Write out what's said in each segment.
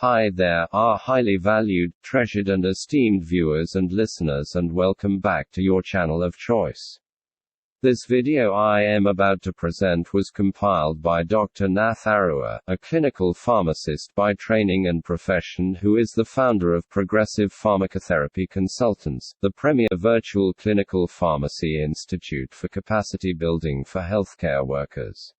Hi there, our highly valued, treasured and esteemed viewers and listeners, and welcome back to your channel of choice. This video I am about to present was compiled by Dr. Nath Arua, a clinical pharmacist by training and profession who is the founder of Progressive Pharmacotherapy Consultants, the premier virtual clinical pharmacy institute for capacity building for healthcare workers.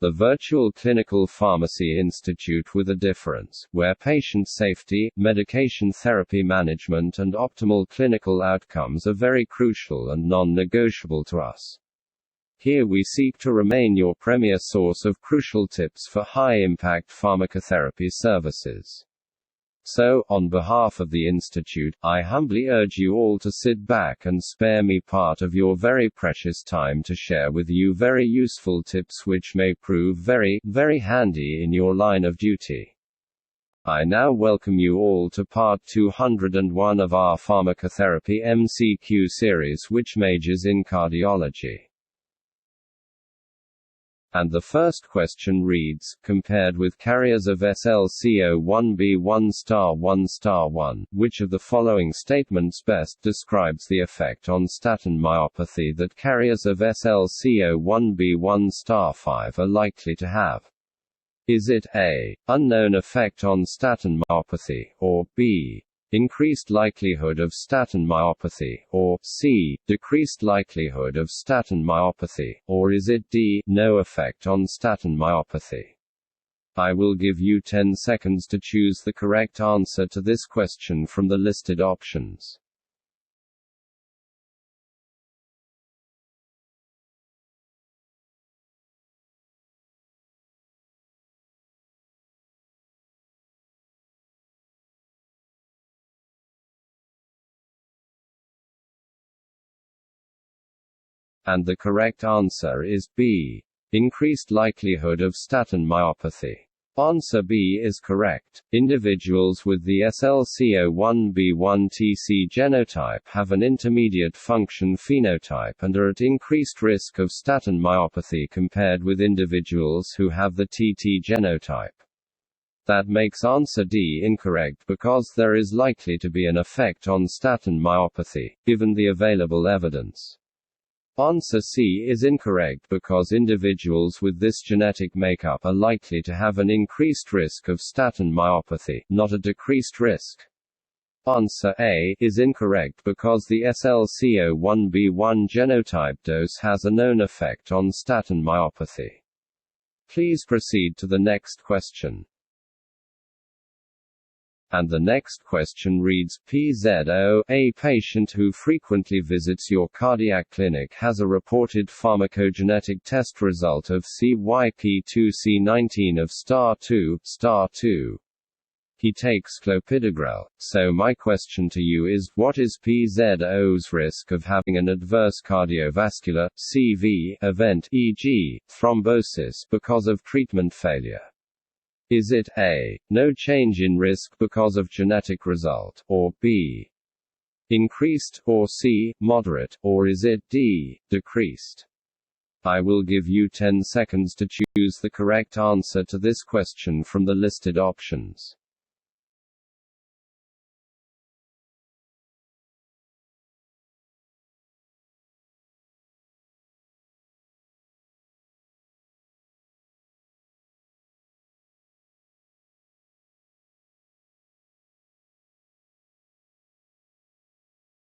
The Virtual Clinical Pharmacy Institute with a difference, where patient safety, medication therapy management and optimal clinical outcomes are very crucial and non-negotiable to us. Here we seek to remain your premier source of crucial tips for high-impact pharmacotherapy services. So, on behalf of the Institute, I humbly urge you all to sit back and spare me part of your very precious time to share with you very useful tips which may prove very, very handy in your line of duty. I now welcome you all to part 201 of our Pharmacotherapy MCQ series, which majors in cardiology. And the first question reads, compared with carriers of SLCO1B1*1*1, which of the following statements best describes the effect on statin myopathy that carriers of SLCO1B1*5 are likely to have? Is it A. Unknown effect on statin myopathy, or B. Increased likelihood of statin myopathy, or C. Decreased likelihood of statin myopathy, or is it D. No effect on statin myopathy? I will give you 10 seconds to choose the correct answer to this question from the listed options. And the correct answer is B. Increased likelihood of statin myopathy. Answer B is correct. Individuals with the SLCO1B1TC genotype have an intermediate function phenotype and are at increased risk of statin myopathy compared with individuals who have the TT genotype. That makes answer D incorrect because there is likely to be an effect on statin myopathy, given the available evidence. Answer C is incorrect because individuals with this genetic makeup are likely to have an increased risk of statin myopathy, not a decreased risk. Answer A is incorrect because the SLCO1B1 genotype dose has a known effect on statin myopathy. Please proceed to the next question. And the next question reads, PZO, a patient who frequently visits your cardiac clinic has a reported pharmacogenetic test result of CYP2C19 of *2. He takes clopidogrel. So my question to you is, what is PZO's risk of having an adverse cardiovascular, CV, event, e.g., thrombosis, because of treatment failure? Is it A. No change in risk because of genetic result, or B. Increased, or C. Moderate, or is it D. Decreased? I will give you 10 seconds to choose the correct answer to this question from the listed options.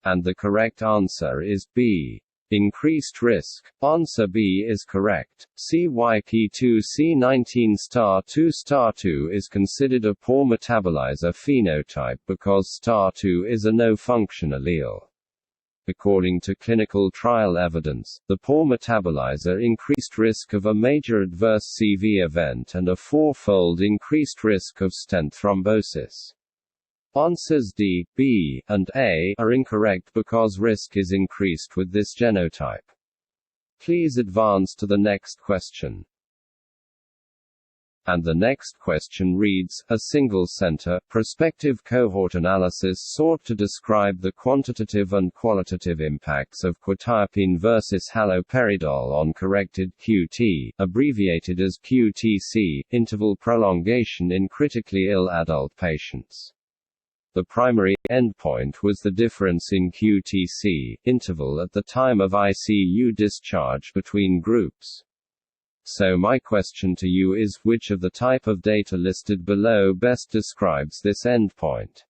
And the correct answer is B. Increased risk. Answer B is correct. CYP2C19*2 is considered a poor metabolizer phenotype because *2 is a no-function allele. According to clinical trial evidence, the poor metabolizer increased risk of a major adverse CV event and a four-fold increased risk of stent thrombosis. Answers D, B, and A are incorrect because risk is increased with this genotype. Please advance to the next question. And the next question reads, a single-center, prospective cohort analysis sought to describe the quantitative and qualitative impacts of quetiapine versus haloperidol on corrected QT, abbreviated as QTC, interval prolongation in critically ill adult patients. The primary endpoint was the difference in QTC interval at the time of ICU discharge between groups. So my question to you is, which of the type of data listed below best describes this endpoint?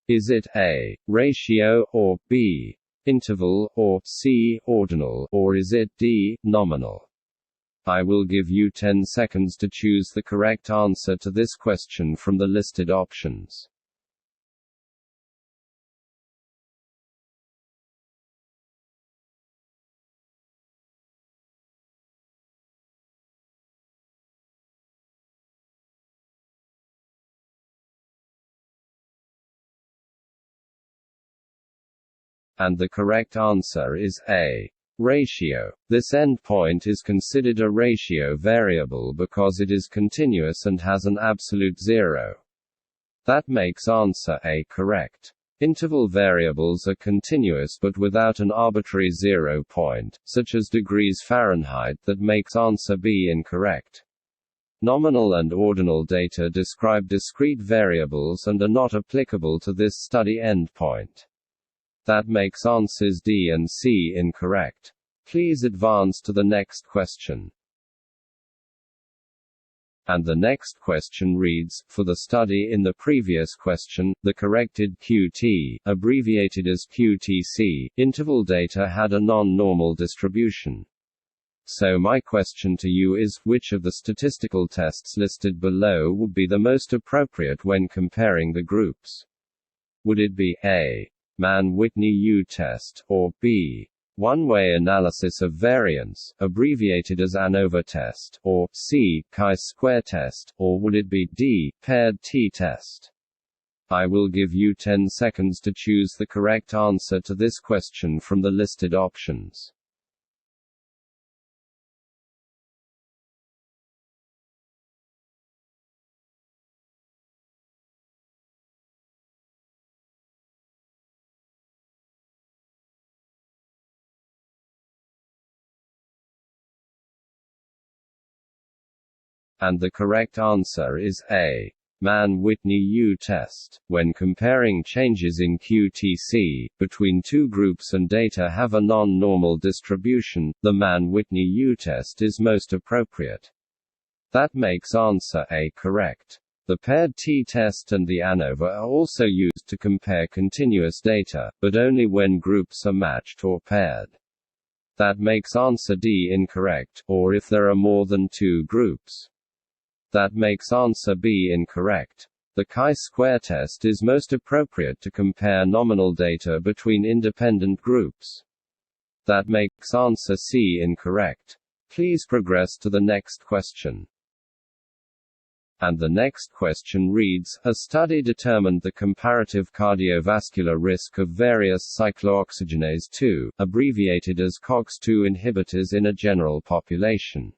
Is it A, ratio, or B, interval, or C, ordinal, or is it D, nominal? I will give you 10 seconds to choose the correct answer to this question from the listed options. And the correct answer is A, ratio. This endpoint is considered a ratio variable because it is continuous and has an absolute zero. That makes answer A correct. Interval variables are continuous but without an arbitrary 0 point, such as degrees Fahrenheit, that makes answer B incorrect. Nominal and ordinal data describe discrete variables and are not applicable to this study endpoint. That makes answers D and C incorrect. Please advance to the next question. And the next question reads, for the study in the previous question, the corrected QT, abbreviated as QTC, interval data had a non-normal distribution. So my question to you is, which of the statistical tests listed below would be the most appropriate when comparing the groups? Would it be A, Mann-Whitney U test, or B, one-way analysis of variance, abbreviated as ANOVA test, or C, chi-square test, or would it be D, paired t-test? I will give you 10 seconds to choose the correct answer to this question from the listed options. And the correct answer is A, Mann-Whitney U test. When comparing changes in QTC between two groups and data have a non-normal distribution, the Mann-Whitney U test is most appropriate. That makes answer A correct. The paired t-test and the ANOVA are also used to compare continuous data, but only when groups are matched or paired. That makes answer D incorrect, or if there are more than two groups. That makes answer B incorrect. The chi-square test is most appropriate to compare nominal data between independent groups. That makes answer C incorrect. Please progress to the next question. And the next question reads, a study determined the comparative cardiovascular risk of various cyclooxygenase 2, abbreviated as COX-2 inhibitors in a general population.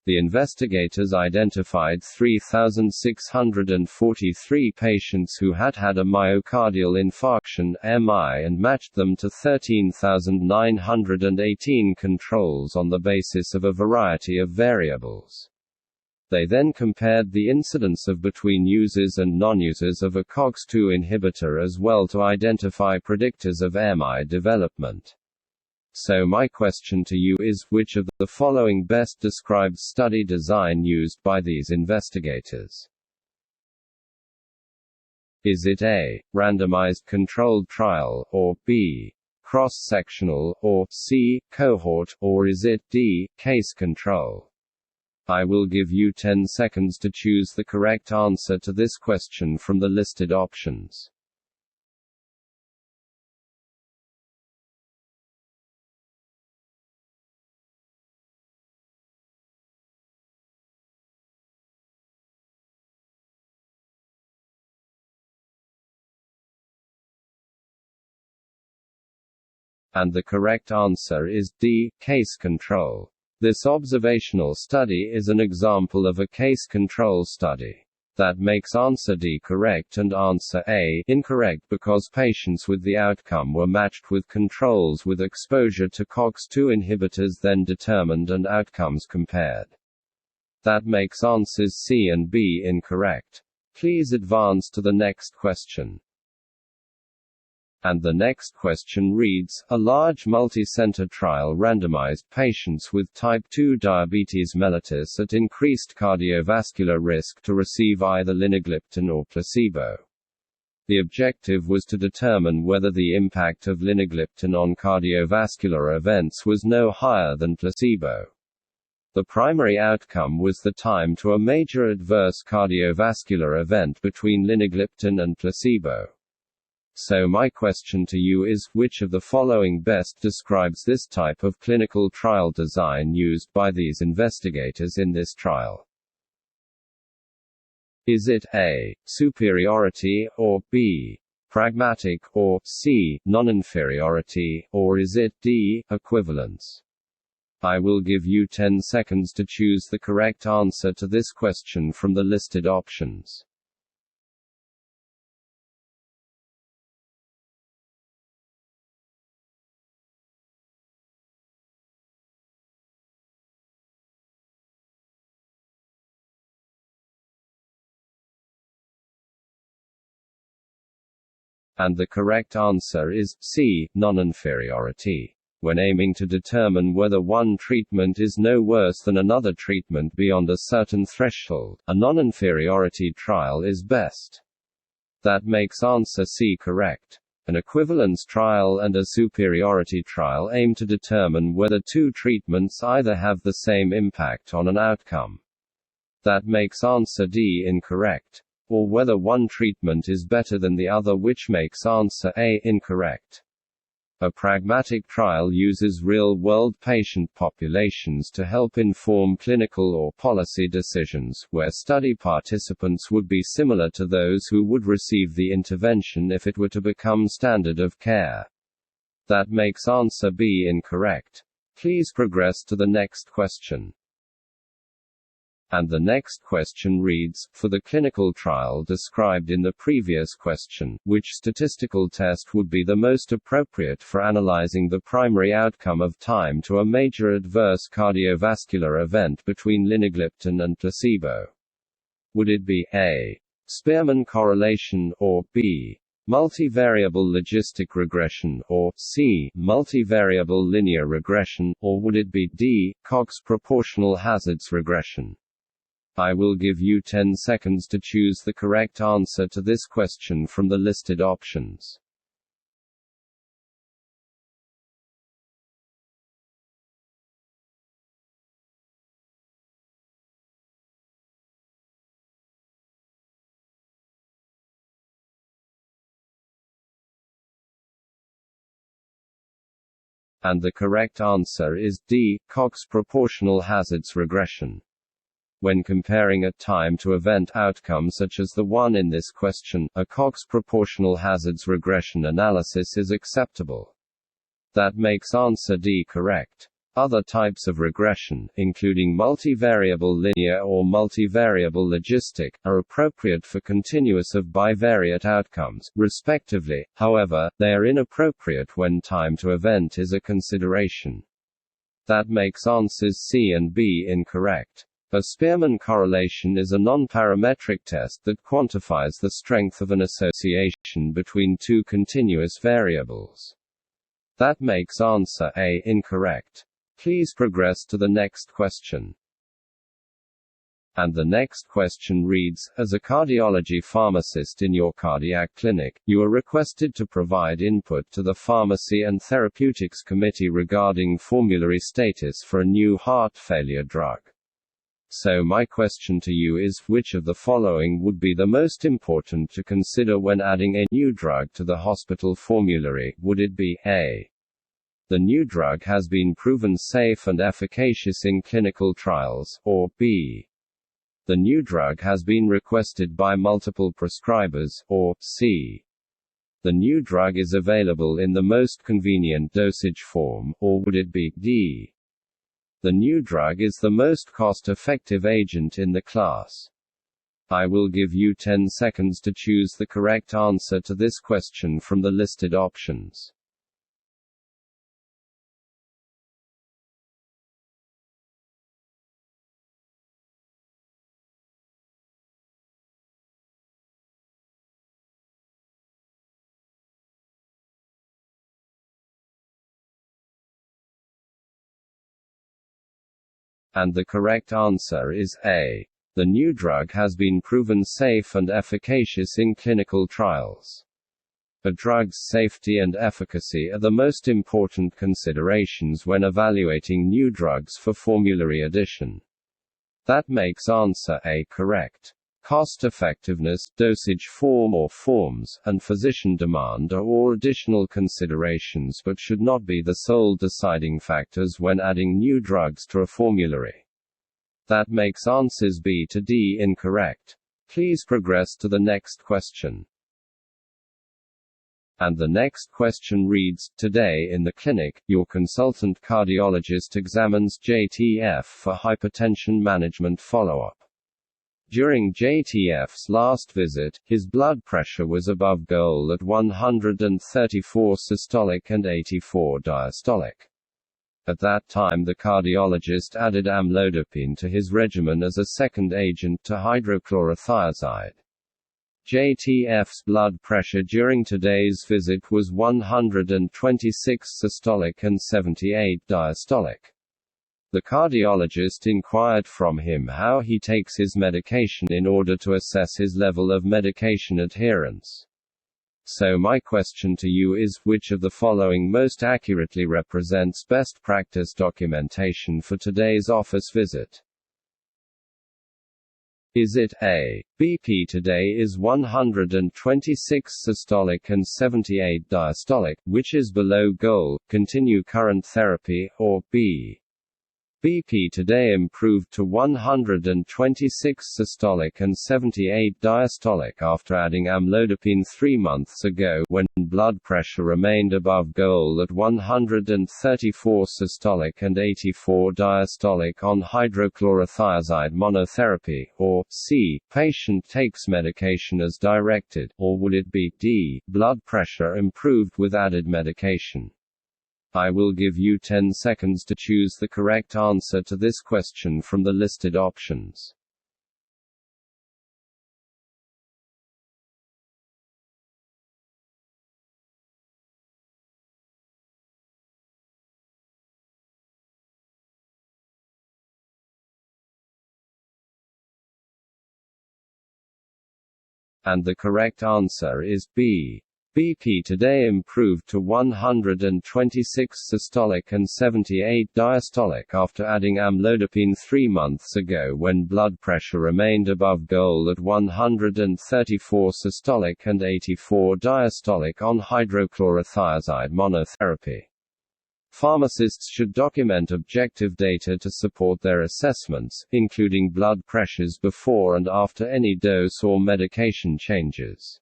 The investigators identified 3,643 patients who had had a myocardial infarction (MI) and matched them to 13,918 controls on the basis of a variety of variables. They then compared the incidence of between users and non-users of a COX-2 inhibitor as well to identify predictors of MI development. So my question to you is, which of the following best describes study design used by these investigators? Is it A, randomized controlled trial, or B, cross-sectional, or C, cohort, or is it D, case control? I will give you 10 seconds to choose the correct answer to this question from the listed options. And the correct answer is D, case control. This observational study is an example of a case control study. That makes answer D correct and answer A incorrect because patients with the outcome were matched with controls with exposure to COX-2 inhibitors then determined and outcomes compared. That makes answers C and B incorrect. Please advance to the next question. And the next question reads, a large multi-center trial randomized patients with type 2 diabetes mellitus at increased cardiovascular risk to receive either linagliptin or placebo. The objective was to determine whether the impact of linagliptin on cardiovascular events was no higher than placebo. The primary outcome was the time to a major adverse cardiovascular event between linagliptin and placebo. So my question to you is, which of the following best describes this type of clinical trial design used by these investigators in this trial? Is it A, superiority, or B, pragmatic, or C, non-inferiority, or is it D, equivalence? I will give you 10 seconds to choose the correct answer to this question from the listed options. And the correct answer is C, non-inferiority. When aiming to determine whether one treatment is no worse than another treatment beyond a certain threshold, a non-inferiority trial is best. That makes answer C correct. An equivalence trial and a superiority trial aim to determine whether two treatments either have the same impact on an outcome. That makes answer D incorrect. Or whether one treatment is better than the other, which makes answer A incorrect. A pragmatic trial uses real-world patient populations to help inform clinical or policy decisions, where study participants would be similar to those who would receive the intervention if it were to become standard of care. That makes answer B incorrect. Please progress to the next question. And the next question reads, for the clinical trial described in the previous question, which statistical test would be the most appropriate for analyzing the primary outcome of time to a major adverse cardiovascular event between linagliptin and placebo? Would it be A, Spearman correlation, or B, multivariable logistic regression, or C, multivariable linear regression, or would it be D, Cox proportional hazards regression? I will give you 10 seconds to choose the correct answer to this question from the listed options. And the correct answer is D, Cox proportional hazards regression. When comparing a time-to-event outcome such as the one in this question, a Cox proportional hazards regression analysis is acceptable. That makes answer D correct. Other types of regression, including multivariable linear or multivariable logistic, are appropriate for continuous or bivariate outcomes, respectively. However, they are inappropriate when time-to-event is a consideration. That makes answers C and B incorrect. A Spearman correlation is a non-parametric test that quantifies the strength of an association between two continuous variables. That makes answer A incorrect. Please progress to the next question. And the next question reads, as a cardiology pharmacist in your cardiac clinic, you are requested to provide input to the Pharmacy and Therapeutics Committee regarding formulary status for a new heart failure drug. So my question to you is, which of the following would be the most important to consider when adding a new drug to the hospital formulary? Would it be A, the new drug has been proven safe and efficacious in clinical trials, or B, the new drug has been requested by multiple prescribers, or C, the new drug is available in the most convenient dosage form, or would it be D, The new drug is the most cost-effective agent in the class. I will give you 10 seconds to choose the correct answer to this question from the listed options. And the correct answer is A. The new drug has been proven safe and efficacious in clinical trials. A drug's safety and efficacy are the most important considerations when evaluating new drugs for formulary addition. That makes answer A correct. Cost-effectiveness, dosage form or forms, and physician demand are all additional considerations but should not be the sole deciding factors when adding new drugs to a formulary. That makes answers B to D incorrect. Please progress to the next question. And the next question reads, today in the clinic, your consultant cardiologist examines JTF for hypertension management follow-up. During JTF's last visit, his blood pressure was above goal at 134 systolic and 84 diastolic. At that time the cardiologist added amlodipine to his regimen as a second agent to hydrochlorothiazide. JTF's blood pressure during today's visit was 126 systolic and 78 diastolic. The cardiologist inquired from him how he takes his medication in order to assess his level of medication adherence. So my question to you is, which of the following most accurately represents best practice documentation for today's office visit? Is it A. BP today is 126 systolic and 78 diastolic, which is below goal, continue current therapy, or B. BP today improved to 126 systolic and 78 diastolic after adding amlodipine 3 months ago, when blood pressure remained above goal at 134 systolic and 84 diastolic on hydrochlorothiazide monotherapy, or C. Patient takes medication as directed, or would it be D. Blood pressure improved with added medication? I will give you 10 seconds to choose the correct answer to this question from the listed options. And the correct answer is B. BP today improved to 126 systolic and 78 diastolic after adding amlodipine 3 months ago when blood pressure remained above goal at 134 systolic and 84 diastolic on hydrochlorothiazide monotherapy. Pharmacists should document objective data to support their assessments, including blood pressures before and after any dose or medication changes.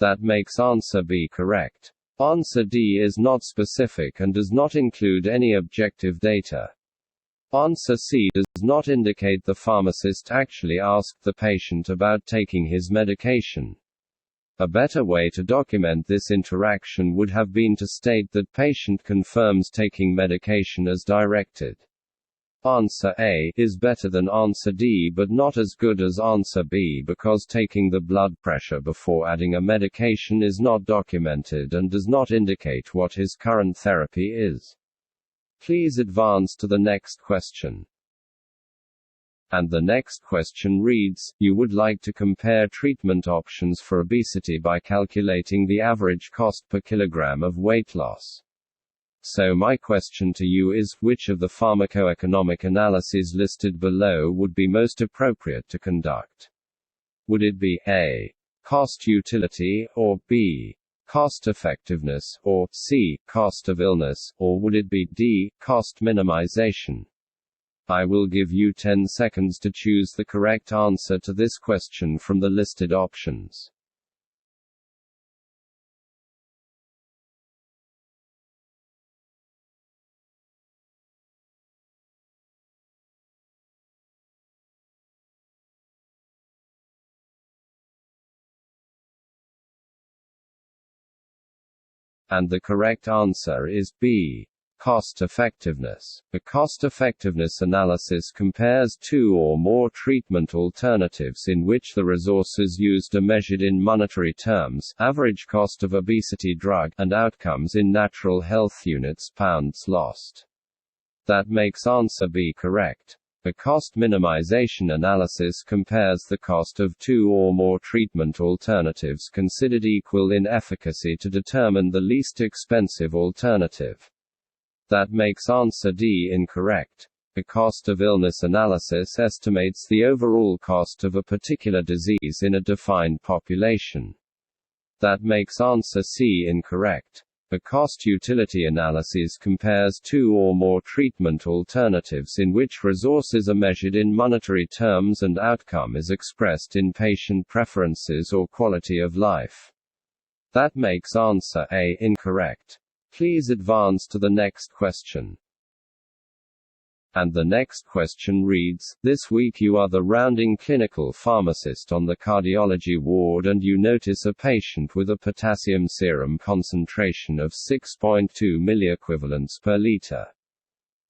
That makes answer B correct. Answer D is not specific and does not include any objective data. Answer C does not indicate the pharmacist actually asked the patient about taking his medication. A better way to document this interaction would have been to state that patient confirms taking medication as directed. Answer A is better than answer D but not as good as answer B because taking the blood pressure before adding a medication is not documented and does not indicate what his current therapy is. Please advance to the next question. And the next question reads, you would like to compare treatment options for obesity by calculating the average cost per kilogram of weight loss. So my question to you is, which of the pharmacoeconomic analyses listed below would be most appropriate to conduct? Would it be A. Cost utility, or B. Cost effectiveness, or C. Cost of illness, or would it be D. Cost minimization? I will give you 10 seconds to choose the correct answer to this question from the listed options. And the correct answer is B. Cost-effectiveness. A cost-effectiveness analysis compares two or more treatment alternatives in which the resources used are measured in monetary terms, average cost of obesity drug, and outcomes in natural health units pounds lost. That makes answer B correct. A cost minimization analysis compares the cost of two or more treatment alternatives considered equal in efficacy to determine the least expensive alternative. That makes answer D incorrect. A cost of illness analysis estimates the overall cost of a particular disease in a defined population. That makes answer C incorrect. A cost-utility analysis compares two or more treatment alternatives in which resources are measured in monetary terms and outcome is expressed in patient preferences or quality of life. That makes answer A incorrect. Please advance to the next question. And the next question reads, this week you are the rounding clinical pharmacist on the cardiology ward and you notice a patient with a potassium serum concentration of 6.2 milliequivalents per liter.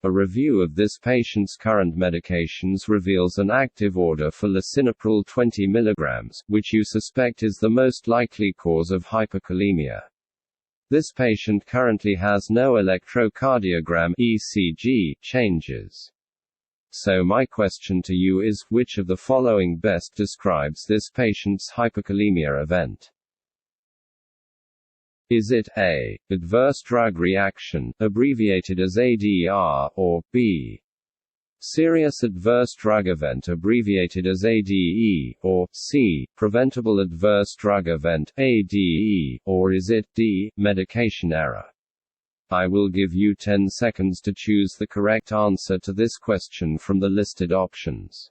A review of this patient's current medications reveals an active order for lisinopril 20 mg, which you suspect is the most likely cause of hyperkalemia. This patient currently has no electrocardiogram (ECG) changes. So my question to you is, which of the following best describes this patient's hyperkalemia event? Is it A. adverse drug reaction, abbreviated as ADR, or B. serious adverse drug event, abbreviated as ADE, or C. preventable adverse drug event, ADE, or is it D. medication error? I will give you 10 seconds to choose the correct answer to this question from the listed options.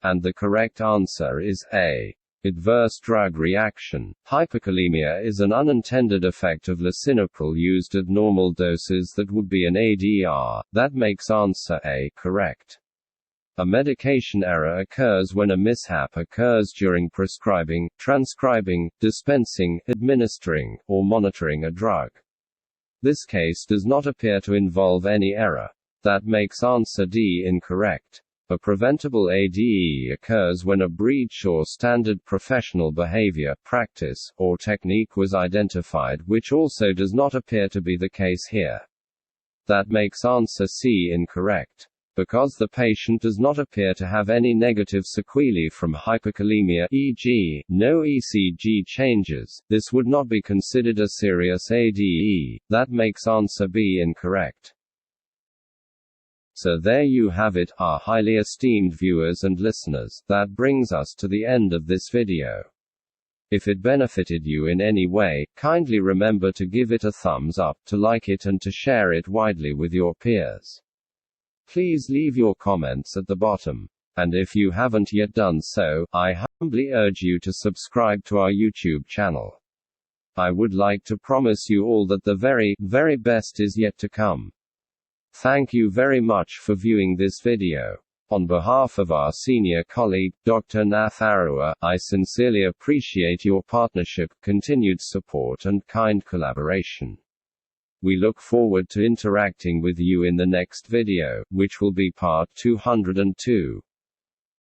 And the correct answer is A. adverse drug reaction. Hyperkalemia is an unintended effect of lisinopril used at normal doses that would be an ADR. That makes answer A correct. A medication error occurs when a mishap occurs during prescribing, transcribing, dispensing, administering, or monitoring a drug. This case does not appear to involve any error. That makes answer D incorrect. A preventable ADE occurs when a breach or standard professional behavior, practice, or technique was identified, which also does not appear to be the case here. That makes answer C incorrect. Because the patient does not appear to have any negative sequelae from hyperkalemia, e.g., no ECG changes, this would not be considered a serious ADE. That makes answer B incorrect. So there you have it, our highly esteemed viewers and listeners. That brings us to the end of this video. If it benefited you in any way, kindly remember to give it a thumbs up, to like it and to share it widely with your peers. Please leave your comments at the bottom. And if you haven't yet done so, I humbly urge you to subscribe to our YouTube channel. I would like to promise you all that the very, very best is yet to come. Thank you very much for viewing this video. On behalf of our senior colleague, Dr. Nath Arua, I sincerely appreciate your partnership, continued support and kind collaboration. We look forward to interacting with you in the next video, which will be part 202.